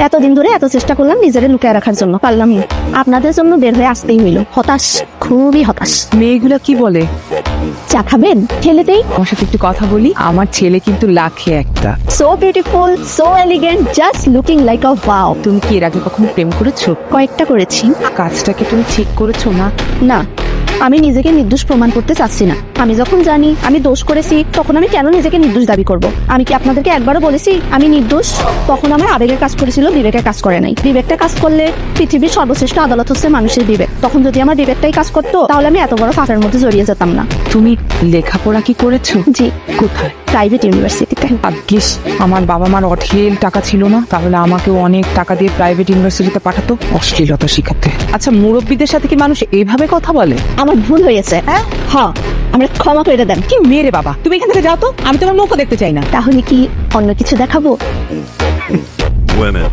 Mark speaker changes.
Speaker 1: এতদিন ধরে এত চেষ্টা করলাম নিজেরে লুকিয়ে রাখার জন্য, পারলাম না। আপনাদের জন্য বের হয়ে আসতেই হইল। হতাশ, খুবই হতাশ।
Speaker 2: মেয়েগুলা কি বলে?
Speaker 1: চা খাবেন? ঠেলেতেই।
Speaker 2: আমার সাথে একটু কথা বলি। আমার ছেলে কিন্তু লাখে একটা।
Speaker 1: So beautiful, so elegant, just looking like আ ওয়াও।
Speaker 2: তুমি কি এর আগে কখনো প্রেম করেছো?
Speaker 1: কয়েকটা করেছি।
Speaker 2: কাজটাকে তুমি ঠিক করেছো না?
Speaker 1: না, আমি নিজেকে নির্দোষ প্রমাণ করতে চাচ্ছি না। আমি যখন জানি আমি দোষ করেছি, তখন আমি কেন নিজেকে নির্দোষ দাবি করব? আমি কি আপনাদেরকে একবারও বলেছি আমি নির্দোষ? তখন আমার আবেগের কাজ করেছিল, বিবেকের কাজ করে নাই। বিবেকটা কাজ করলে পৃথিবীর সর্বশ্রেষ্ঠ আদালত হচ্ছে মানুষের বিবেক। তখন যদি আমার বিবেকটাই কাজ করতো, তাহলে আমি এত বড় ফাঁসের মধ্যে জড়িয়ে যেতাম না।
Speaker 2: তুমি লেখাপড়া কি করেছো?
Speaker 1: জি,
Speaker 2: কোথায়?
Speaker 1: প্রাইভেট ইউনিভার্সিটিতে।
Speaker 2: ভাগ্যিস আমার বাবা মার অঢেল টাকা ছিল না, তাহলে আমাকেও অনেক টাকা দিয়ে প্রাইভেট ইউনিভার্সিটিতে পাঠাতো অশ্লীলতা শিখাতে। আচ্ছা, মুরব্বীদের সাথে কি মানুষ এইভাবে কথা বলে?
Speaker 1: আমার ভুল হয়েছে। হ্যাঁ, আমরা ক্ষমা করে দেন।
Speaker 2: কি মেরে বাবা, তুমি এখান থেকে যাও তো, আমি তোমার মুখও দেখতে চাই না।
Speaker 1: তাহলে কি অন্য কিছু দেখাবো?
Speaker 3: Women.